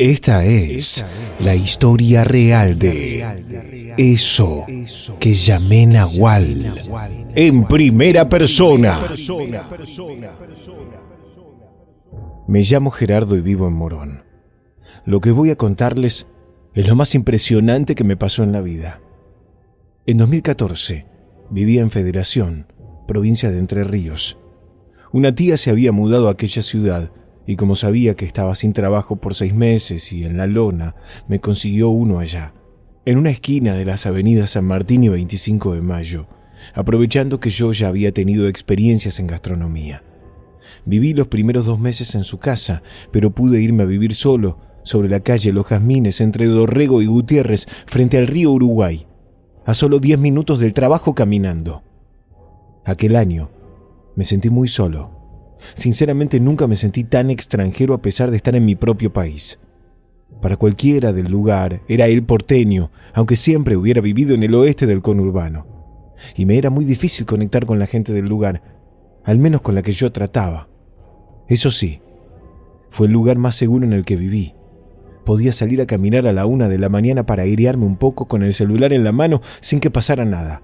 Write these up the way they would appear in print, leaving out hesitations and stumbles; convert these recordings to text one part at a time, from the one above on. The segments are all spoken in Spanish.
Esta es la historia real de eso que llamé Nahual, en primera persona. Me llamo Gerardo y vivo en Morón. Lo que voy a contarles es lo más impresionante que me pasó en la vida. En 2014 vivía en Federación, provincia de Entre Ríos. Una tía se había mudado a aquella ciudad y como sabía que estaba sin trabajo por 6 meses y en la lona, me consiguió uno allá, en una esquina de las avenidas San Martín y 25 de Mayo, aprovechando que yo ya había tenido experiencias en gastronomía. Viví los primeros 2 meses en su casa, pero pude irme a vivir solo, sobre la calle Los Jazmines, entre Dorrego y Gutiérrez, frente al río Uruguay, a solo 10 minutos del trabajo caminando. Aquel año me sentí muy solo. Sinceramente nunca me sentí tan extranjero a pesar de estar en mi propio país. Para cualquiera del lugar era el porteño, aunque siempre hubiera vivido en el oeste del conurbano. Y me era muy difícil conectar con la gente del lugar, al menos con la que yo trataba. Eso sí, fue el lugar más seguro en el que viví. Podía salir a caminar a la 1 de la mañana para airearme un poco con el celular en la mano sin que pasara nada,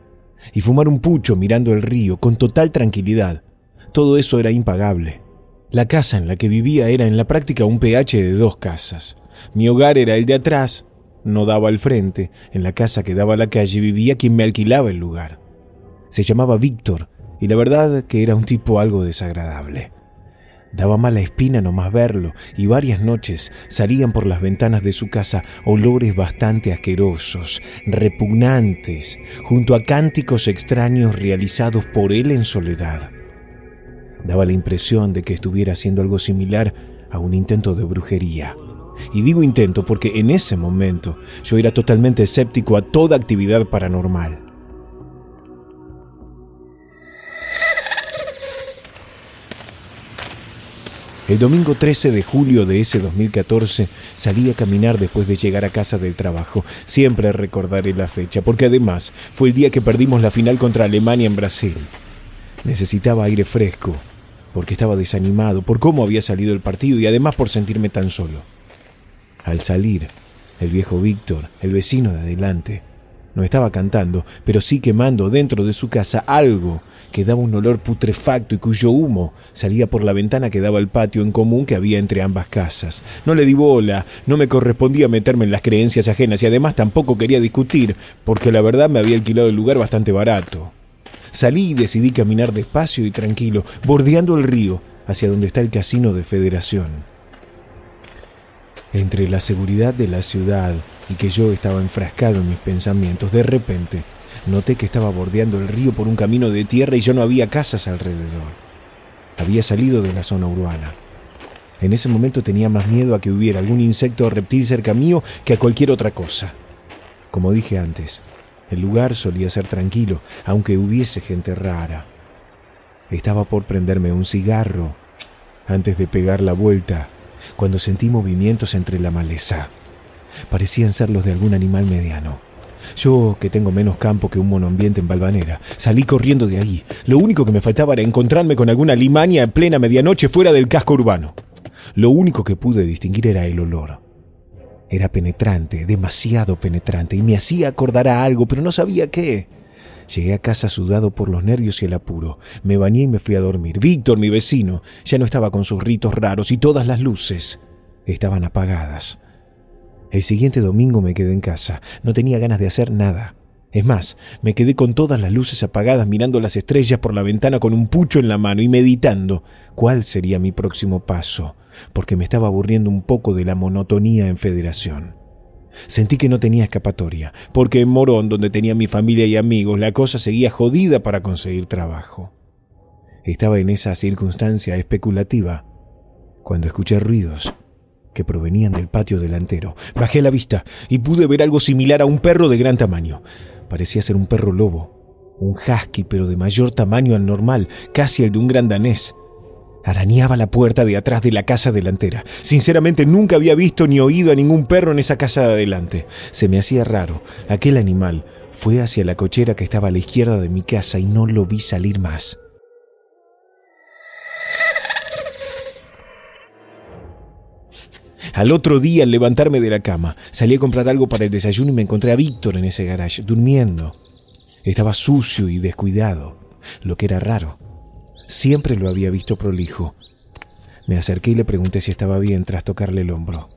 y fumar un pucho mirando el río con total tranquilidad. Todo eso era impagable. La casa en la que vivía era en la práctica un PH de 2 casas. Mi hogar era el de atrás, no daba al frente. En la casa que daba a la calle vivía quien me alquilaba el lugar. Se llamaba Víctor, y la verdad que era un tipo algo desagradable. Daba mala espina nomás verlo, y varias noches salían por las ventanas de su casa olores bastante asquerosos, repugnantes, junto a cánticos extraños realizados por él en soledad. Daba la impresión de que estuviera haciendo algo similar a un intento de brujería. Y digo intento porque en ese momento yo era totalmente escéptico a toda actividad paranormal. El domingo 13 de julio de ese 2014 salí a caminar después de llegar a casa del trabajo. Siempre recordaré la fecha, porque además fue el día que perdimos la final contra Alemania en Brasil. Necesitaba aire fresco, porque estaba desanimado por cómo había salido el partido y además por sentirme tan solo. Al salir, el viejo Víctor, el vecino de adelante, no estaba cantando, pero sí quemando dentro de su casa algo que daba un olor putrefacto y cuyo humo salía por la ventana que daba al patio en común que había entre ambas casas. No le di bola, no me correspondía meterme en las creencias ajenas y además tampoco quería discutir, porque la verdad me había alquilado el lugar bastante barato. Salí y decidí caminar despacio y tranquilo, bordeando el río, hacia donde está el casino de Federación. Entre la seguridad de la ciudad y que yo estaba enfrascado en mis pensamientos, de repente noté que estaba bordeando el río por un camino de tierra y ya no había casas alrededor. Había salido de la zona urbana. En ese momento tenía más miedo a que hubiera algún insecto o reptil cerca mío que a cualquier otra cosa. Como dije antes, el lugar solía ser tranquilo, aunque hubiese gente rara. Estaba por prenderme un cigarro antes de pegar la vuelta, cuando sentí movimientos entre la maleza. Parecían ser los de algún animal mediano. Yo, que tengo menos campo que un monoambiente en Valvanera, salí corriendo de ahí. Lo único que me faltaba era encontrarme con alguna limaña en plena medianoche fuera del casco urbano. Lo único que pude distinguir era el olor. Era penetrante, demasiado penetrante, y me hacía acordar a algo, pero no sabía qué. Llegué a casa sudado por los nervios y el apuro. Me bañé y me fui a dormir. Víctor, mi vecino, ya no estaba con sus ritos raros y todas las luces estaban apagadas. El siguiente domingo me quedé en casa. No tenía ganas de hacer nada. Es más, me quedé con todas las luces apagadas mirando las estrellas por la ventana con un pucho en la mano y meditando cuál sería mi próximo paso, porque me estaba aburriendo un poco de la monotonía en Federación. Sentí que no tenía escapatoria, porque en Morón, donde tenía mi familia y amigos, la cosa seguía jodida para conseguir trabajo. Estaba en esa circunstancia especulativa cuando escuché ruidos que provenían del patio delantero. Bajé la vista y pude ver algo similar a un perro de gran tamaño. Parecía ser un perro lobo, un husky, pero de mayor tamaño al normal, casi el de un gran danés. Arañaba la puerta de atrás de la casa delantera. Sinceramente nunca había visto ni oído a ningún perro en esa casa de adelante. Se me hacía raro. Aquel animal fue hacia la cochera que estaba a la izquierda de mi casa y no lo vi salir más. Al otro día, al levantarme de la cama, salí a comprar algo para el desayuno y me encontré a Víctor en ese garage, durmiendo. Estaba sucio y descuidado, lo que era raro. Siempre lo había visto prolijo. Me acerqué y le pregunté si estaba bien tras tocarle el hombro.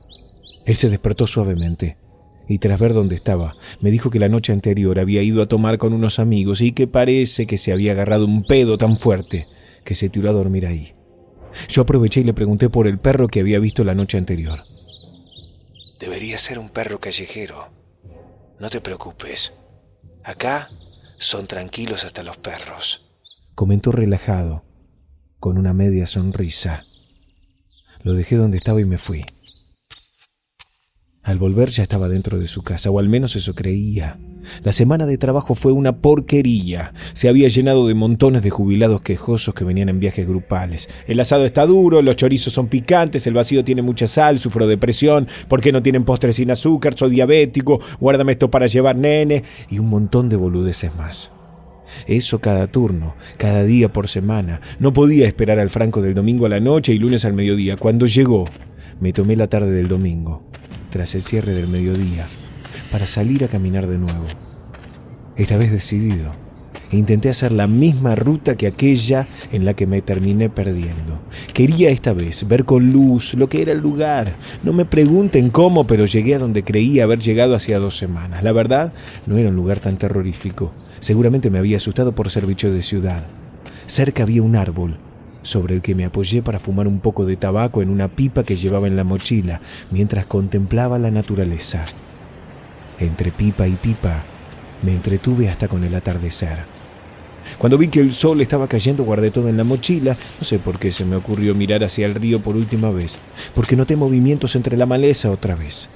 Él se despertó suavemente y tras ver dónde estaba, me dijo que la noche anterior había ido a tomar con unos amigos y que parece que se había agarrado un pedo tan fuerte que se tiró a dormir ahí. Yo aproveché y le pregunté por el perro que había visto la noche anterior. Debería ser un perro callejero. No te preocupes. Acá son tranquilos hasta los perros, comentó relajado, con una media sonrisa. Lo dejé donde estaba y me fui. Al volver ya estaba dentro de su casa, o al menos eso creía. La semana de trabajo fue una porquería. Se había llenado de montones de jubilados quejosos que venían en viajes grupales. El asado está duro, los chorizos son picantes, el vacío tiene mucha sal, sufro depresión, ¿por qué no tienen postres sin azúcar? Soy diabético, guárdame esto para llevar nene, y un montón de boludeces más. Eso cada turno, cada día por semana. No podía esperar al franco del domingo a la noche y lunes al mediodía. Cuando llegó, me tomé la tarde del domingo, tras el cierre del mediodía, para salir a caminar de nuevo. Esta vez decidido, intenté hacer la misma ruta que aquella en la que me terminé perdiendo. Quería esta vez ver con luz lo que era el lugar. No me pregunten cómo, pero llegué a donde creía haber llegado hacía 2 semanas. La verdad, no era un lugar tan terrorífico. Seguramente me había asustado por ser bicho de ciudad. Cerca había un árbol, sobre el que me apoyé para fumar un poco de tabaco en una pipa que llevaba en la mochila, mientras contemplaba la naturaleza. Entre pipa y pipa, me entretuve hasta con el atardecer. Cuando vi que el sol estaba cayendo, guardé todo en la mochila. No sé por qué se me ocurrió mirar hacia el río por última vez, porque noté movimientos entre la maleza otra vez.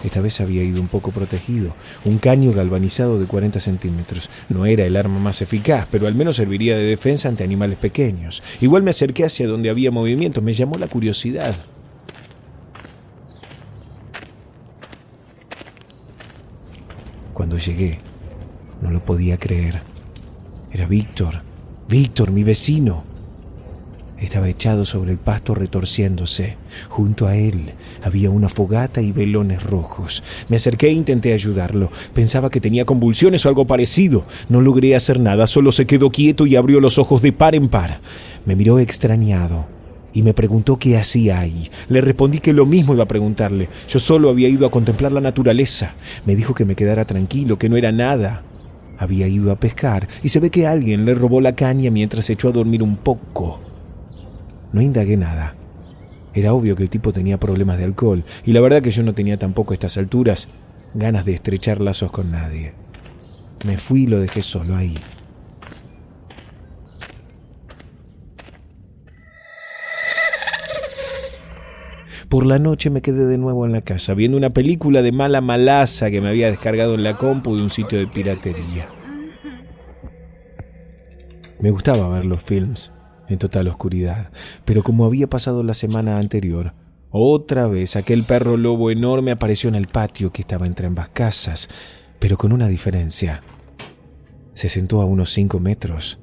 Esta vez había ido un poco protegido. Un caño galvanizado de 40 centímetros. No era el arma más eficaz, pero al menos serviría de defensa ante animales pequeños. Igual me acerqué hacia donde había movimiento. Me llamó la curiosidad. Cuando llegué, no lo podía creer. Era Víctor. Víctor, mi vecino. Estaba echado sobre el pasto retorciéndose. Junto a él había una fogata y velones rojos. Me acerqué e intenté ayudarlo. Pensaba que tenía convulsiones o algo parecido. No logré hacer nada, solo se quedó quieto y abrió los ojos de par en par. Me miró extrañado y me preguntó qué hacía ahí. Le respondí que lo mismo iba a preguntarle. Yo solo había ido a contemplar la naturaleza. Me dijo que me quedara tranquilo, que no era nada. Había ido a pescar y se ve que alguien le robó la caña mientras se echó a dormir un poco. No indagué nada. Era obvio que el tipo tenía problemas de alcohol y la verdad que yo no tenía tampoco a estas alturas ganas de estrechar lazos con nadie. Me fui y lo dejé solo ahí. Por la noche me quedé de nuevo en la casa viendo una película de mala malaza que me había descargado en la compu de un sitio de piratería. Me gustaba ver los films en total oscuridad, pero como había pasado la semana anterior, otra vez aquel perro lobo enorme apareció en el patio que estaba entre ambas casas, pero con una diferencia. Se sentó a unos 5 metros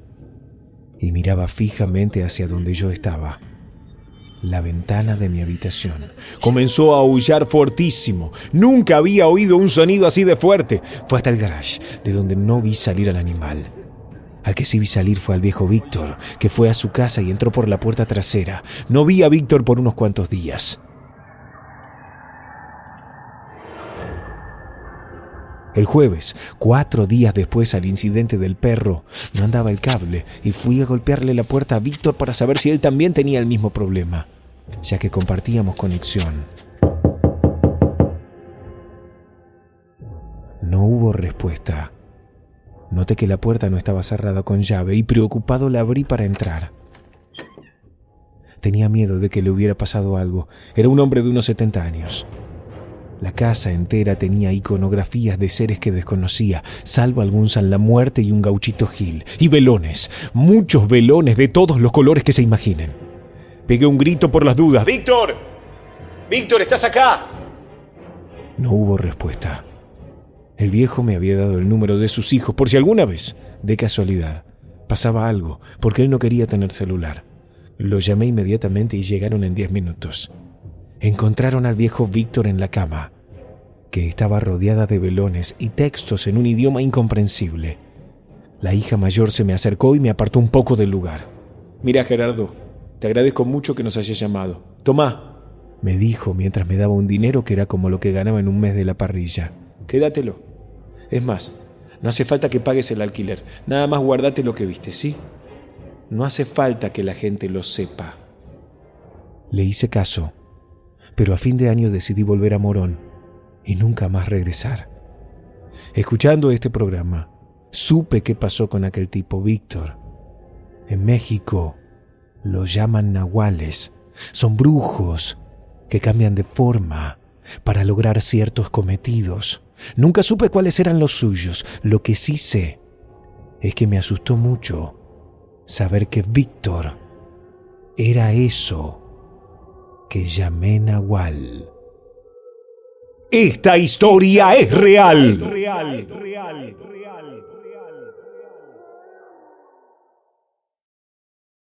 y miraba fijamente hacia donde yo estaba, la ventana de mi habitación. Comenzó a aullar fortísimo. Nunca había oído un sonido así de fuerte. Fue hasta el garage, de donde no vi salir al animal. Al que sí vi salir fue al viejo Víctor, que fue a su casa y entró por la puerta trasera. No vi a Víctor por unos cuantos días. El jueves, 4 días después al incidente del perro, no andaba el cable y fui a golpearle la puerta a Víctor para saber si él también tenía el mismo problema, ya que compartíamos conexión. No hubo respuesta. Noté que la puerta no estaba cerrada con llave y preocupado la abrí para entrar. Tenía miedo de que le hubiera pasado algo. Era un hombre de unos 70 años. La casa entera tenía iconografías de seres que desconocía, salvo algún San la Muerte y un gauchito Gil. Y velones, muchos velones de todos los colores que se imaginen. Pegué un grito por las dudas. ¡Víctor! ¡Víctor, estás acá! No hubo respuesta. El viejo me había dado el número de sus hijos por si alguna vez, de casualidad, pasaba algo, porque él no quería tener celular. Lo llamé inmediatamente y llegaron en 10 minutos. encontraron al viejo Víctor en la cama, que estaba rodeada de velones y textos en un idioma incomprensible. La hija mayor se me acercó y me apartó un poco del lugar. «Mira, Gerardo, te agradezco mucho que nos hayas llamado. Tomá», me dijo mientras me daba un dinero que era como lo que ganaba en un mes de la parrilla. «Quédatelo. Es más, no hace falta que pagues el alquiler. Nada más guardate lo que viste, ¿sí? No hace falta que la gente lo sepa». Le hice caso, pero a fin de año decidí volver a Morón y nunca más regresar. Escuchando este programa, supe qué pasó con aquel tipo Víctor. En México los llaman nahuales. Son brujos que cambian de forma para lograr ciertos cometidos. Nunca supe cuáles eran los suyos. Lo que sí sé es que me asustó mucho saber que Víctor era eso que llamé nahual. Esta historia es real.